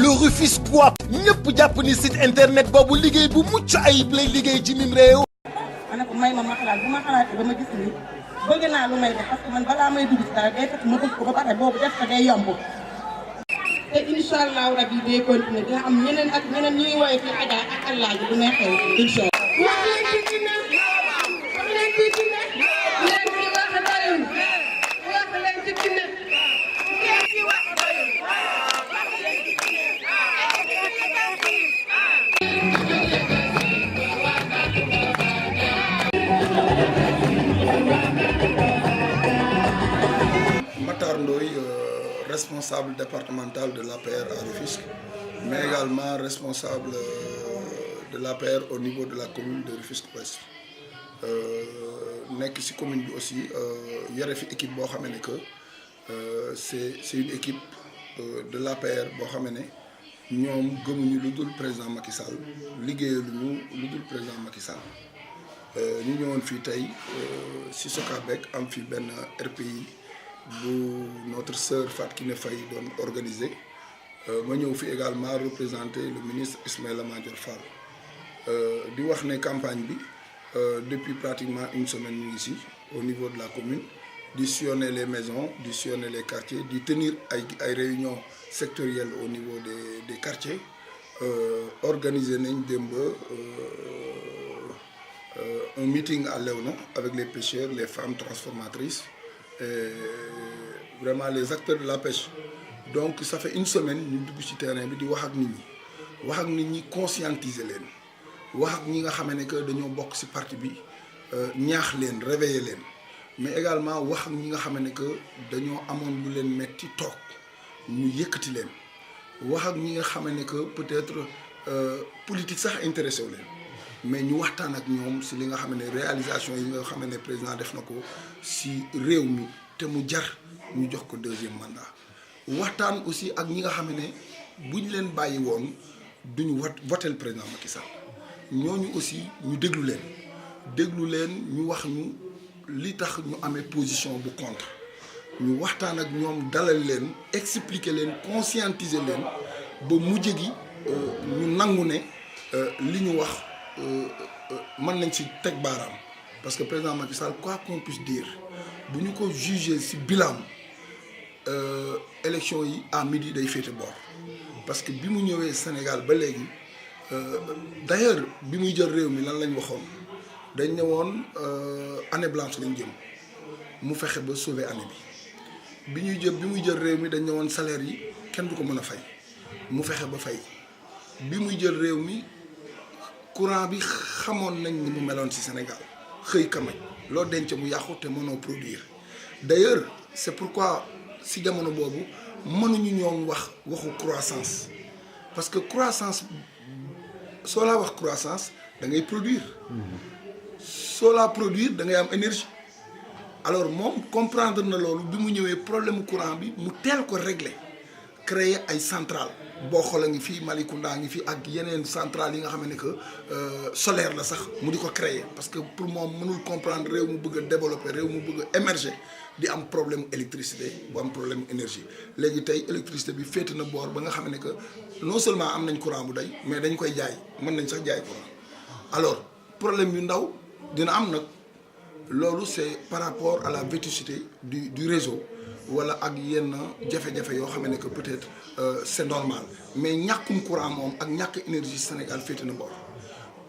le Rufisquois ñëpp jàpp ni site internet boobu liggéey bu mucc ayib lay liggéey ci mim réew. ma ne ko may ma xalaat bu ma xalaatee ba ma gis ni bëgg naa lu may def parce que man balaa may dugg si dara day fekk ma bëgg ko ba pare boobu def ko day yomb. te incha allahu rabi day continuer dina am ñeneen ak ñeneen ñuy woowee fii Adja ak Allah ji du may xew incha allah. wax leen ci dina wax leen ci dina leen ci wax doyul wax leen ci dina leen ci wax doyul wax leen ci dina. Matar Ndoye, responsable départemental de l'APR à Rufisque, mais également responsable de l'APR au niveau de la commune de Rufisque-Ouest. Nekk ci commune bi aussi yore fi équipe boo xam ne que c'est une équipe de l'APR boo xam ne ñoom gëmuñu lu dul président Macky Sall liggéeyaluñu lu dul président Macky Sall. ñu ñëwoon fii tey ci Socabek am fi benn RPI bu notre sœur Fatou Kiné Faye doon organisé ma ñëw fi également représenter le ministre Ismaïla Madior Fall di wax ne campagne bi depuis pratiquement une semaine ñu ngi ci au niveau de la commune di sillonner les maisons di sillonner les quartiers di tenir ay réunions sectorielles au niveau des quartiers organiser nañ démb un meeting à Léona avec les pêcheurs, les femmes transformatrices et vraiment les acteurs de la pêche. Donc ça fait une semaine ñu dugg ci terrain bi di wax ak nit ñi conscientiser leen wax ak ñi nga xam ne que dañoo bokk ci parti bi ñaax leen réveiller leen mais également wax ak ñi nga xam ne que dañoo amoon lu leen metti toog ñu yëkkati leen wax ak ñi nga xam ne que peut-être politique sax intéressé wu leen. mais ñu waxtaan ak ñoom ci li nga xam ne réalisation yi nga xam ne président def na ko ci réew mi te mu jar ñu jox ko deuxième mandat waxtaan aussi ak ñi nga xam ne bu ñu leen bàyyi woon duñu voter le président Macky Sall ñooñu aussi ñu déglu leen ñu wax ñu li tax ñu amee position bu contre ñu waxtaan ak ñoom dalal leen expliquer leen conscientiser leen ba mujj gi ñu nangu ne li ñu wax. mën nañ ci teg baaraam parce que président Macky Sall quoi qu'on puisse dire bu ñu ko juger ci bilan élection yi à midi day féete boor parce que bi mu ñëwee Sénégal ba léegi d'ailleurs bi muy jël réew mi lan lañ waxoon dañ ne woon année blanche lañ jëm mu fexe ba sauver année bi muy jël réew mi dañ ne woon salaire yi kenn du ko mën a fay mu fexe ba fay bi muy jël réew mi. courant bi xamoon nañ ni mu meloon ci Sénégal xëy kamaj loo denc mu yàqu te mënoo produire d'ailleurs c'est pourquoi ci jamono boobu mënuñu ñoom waxu croissance parce que croissance soo laa wax croissance da ngay produire soo laa produire da ngay am énergie alors moom comprendre na loolu bi mu ñëwee problème courant bi mu teel ko régler créer ay centrales boo xoolee ngi fii Malicounda ngi fi ak yeneen centrales yi nga xam ne que solaire la sax mu di ko créer parce que pour moom mënul comprendre réew mu bëgg a développer réew mu bëgg a émerger di am problème électricité bu am problème énergie léegi tey électricité bi féete na boor ba nga xam ne que non seulement am nañ courant bu doy mais dañ koy jaay mën nañ sax jaay courant alors problème yu ndaw dina am nag loolu c'est par rapport à la vétusté du réseau wala ak yenn jafe-jafe yoo xam ne que peut-être c'est normal mais ñàkkum courant moom ak ñàkk énergie Sénégal féete na boor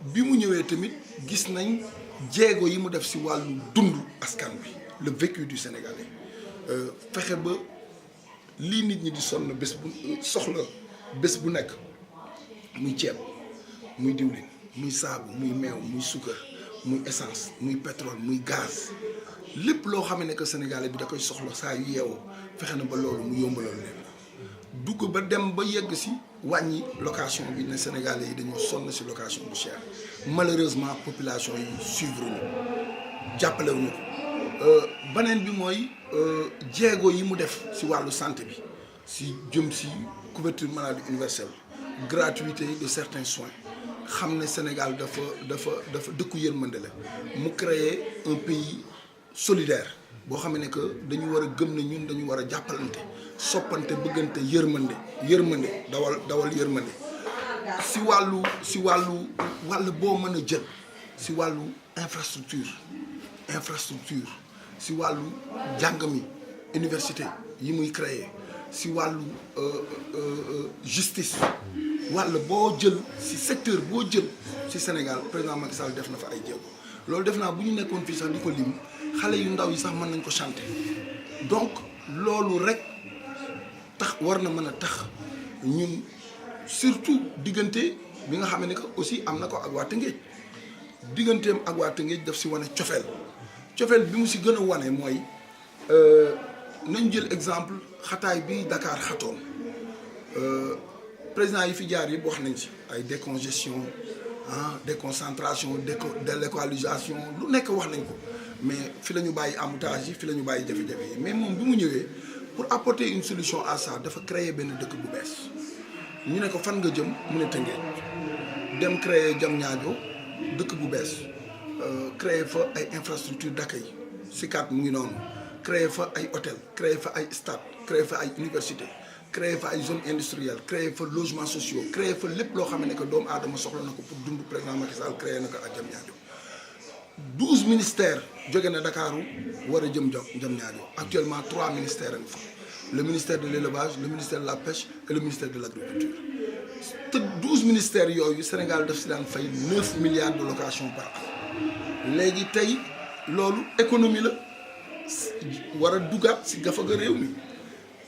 bi mu ñëwee tamit gis nañ jéego yi mu def ci wàllu dund askan bi le vécu du Sénégalais fexe ba lii nit ñi di sonn soxla bés bu nekk muy ceeb muy diwlin muy saabu muy meew muy suukar muy essence muy pétrole muy gaz lépp loo xam ne que Sénégalais bi da koy soxla saa yu yeewoo fexe na ba loolu mu yombalal leen dugg ba dem ba yegg ci wàññi location bi ne Sénégalais yi dañoo sonn ci location bu cher malheureusement population yi suivre ñu jàppale wuñu ko beneen bi mooy jéego yi mu def ci wàllu santé bi ci jëm ci couverture maladie universelle gratuité de certains soins xam ne Sénégal dafa dëkku yërmande la mu créer un pays solidaire boo xam ne que dañu war a gëm ne ñun dañu war a jàppalante soppante bëggante yërmande dawal yërmande si wàll boo mën a jël si wàllu infrastructure si wàllu jàng mi université yi muy créer si wàllu justice wàll boo jël si secteur boo jël si Sénégal président Macky Sall def na fa ay jéego loolu def naa bu ñu nekkoon fii sax di ko lim xale yu ndaw yi sax mën nañ ko chanter donc loolu rek tax war na mën a tax ñun surtout diggante bi nga xam ne que aussi am na ko ak waa Tëngéej digganteem ak waa Tëngéej daf si wane cofeel bi mu si gën a wane mooy nañ jël exemple xataay bi Dakar xatoon président yi fi jaar yëpp wax nañ ci ay décongestion déconcentration délocalisation lu nekk wax nañ ko mais fi la ñu bàyyi embouteillage yi fi la ñu bàyyi jafe-jafe yi mais moom bi mu ñëwee pour apporter une solution à ça dafa créer benn dëkk bu bees ñu ne ko fan nga jëm mu ne Tëngéej dem créer Diamniadio dëkk bu bees créer fa ay infrastructure d'accueil SICAD mu ngi noonu créer fa ay hôtel créer fa ay stade créer fa ay université créer fa ay zone industrielle créer fa logements sociaux créer fa lépp loo xam ne que doomu aadama soxla na ko pour dund président Macky Sall créer na ko ak Diamniadio 12 ministères jóge na Dakaaru war a jëm Diamniadio actuellement 3 ministères a ngi fa le ministère de l'élevage le ministère de la pêche et le ministère de l'agriculture te 12 ministères yooyu Sénégal daf si daan fay 9 milliards de location par an léegi tey loolu économie la war a dugaat si gafaga réew mi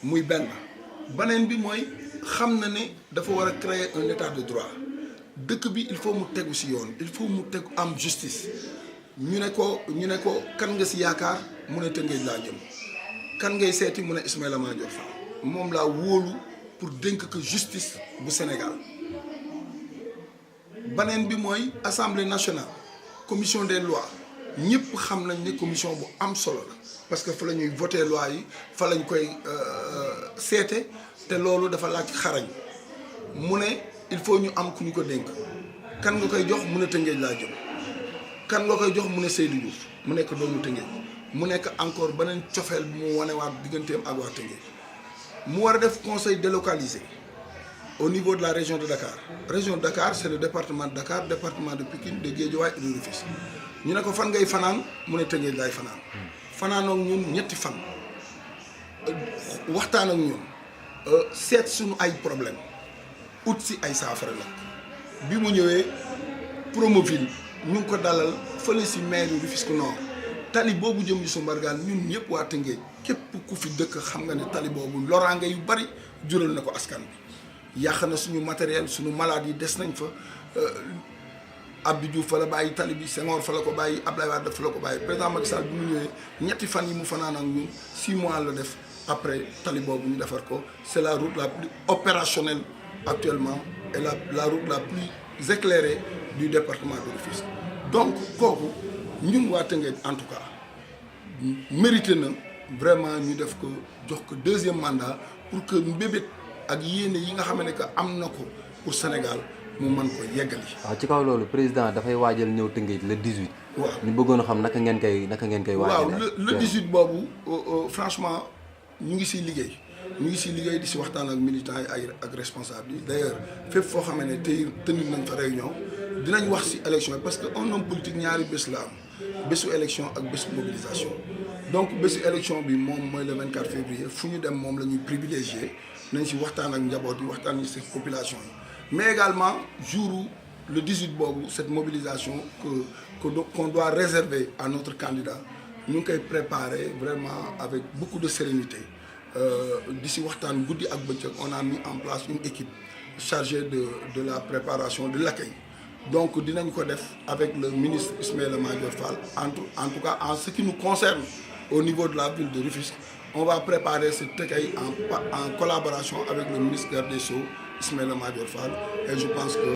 muy beneen bi mooy xam na ne dafa war a créer un état de droit dëkk bi il faut mu tegu si yoon il faut mu tegu am justice ñu ne ko kan nga si yaakaar mu ne Tëngéej laa jëm kan ngay seeti mu ne Ismaïla Madior Fall moom laa wóolu pour dénk ko justice bu Sénégal beneen bi mooy assemblée nationale commission des lois ñëpp xam nañ ne commission bu am solo la parce que fa la ñuy voter loi yi fa lañ koy seete te loolu dafa laaj xarañ mu ne il faut ñu am ku ñu ko dénk kan nga koy jox mu ne Tëngéej laa jëm kan nga koy jox mu ne Seydou Diouf mu nekk doomu Tëngéej mu nekk encore beneen cofeel bu mu wanewaat digganteem ak waa Tëngéej mu war a def conseil délocalisé au niveau de la région de Dakar région de Dakar c'est le département de Dakar département de Pikine de Guédiawaye et de Rufisque ñu ne ko fan ngay fanaan mu ne Tëngéej laay fanaanoo ak ñun ñetti fan waxtaan ak ñun seet suñu ay problème ut si ay saafara la bi mu ñëwee Promoville ñu ngi ko dalal fële si maire Rufisque Nord tali boobu jëm yu su mbargaan ñun ñëpp waa Tëngéej képp ku fi dëkk xam nga ne tali boobu loraange yu bari jural na ko askan bi yàq na suñu matériel suñu malade yi des nañ fa Abdou Diouf fa la bàyyi tali bi Senghor fa la ko bàyyi Abdoulaye Wade fa la ko bàyyi président Macky Sall bi mu ñëwee ñetti fan yi mu fanaan ak ñun 6 mois la def après tali boobu ñu defar ko c'est la route la plus opérationnelle actuellement et la route la plus éclairée du département de Rufisque donc kooku ñun waa Tëngéej en tout cas mérité na vraiment ñu def ko jox ko 2e mandat pour que mbébét ak yéene yi nga xam ne que am na ko pour Sénégal mu mën ko yeggali. waaw ci kaw loolu président dafay waajal ñëw Tëngéej le 18. waaw ñu bëggoon a xam naka ngeen koy waajalee. waaw le 18 boobu franchement ñu ngi siy liggéey di si waxtaan ak militants yi ak responsables yi d'ailleurs fépp foo xam ne tey tenir nañ fa réunion dinañ wax si élection yi parce que un homme politique ñaari bés la am bésu élection ak bésu mobilisation donc bésu élection bi moom mooy le 24 février fu ñu dem moom la ñuy privilégié nañ si waxtaan ak njaboot yi waxtaan si population yi. Mais également, jour le 18 boobu cette mobilisation qu'on doit réserver à notre candidat ñu ngi koy préparer vraiment avec beaucoup de sérénité di si waxtaan guddi ak bëccëg on a mis en place une équipe chargée de la préparation de l'accueil donc dinañ ko def avec le ministre Ismaïla Madior Fall en tout cas en ce qui nous concerne au niveau de la ville de Rufisque on va préparer cet accueil en collaboration avec le ministre des Sceaux Ismaïla Madior Fall et je pense que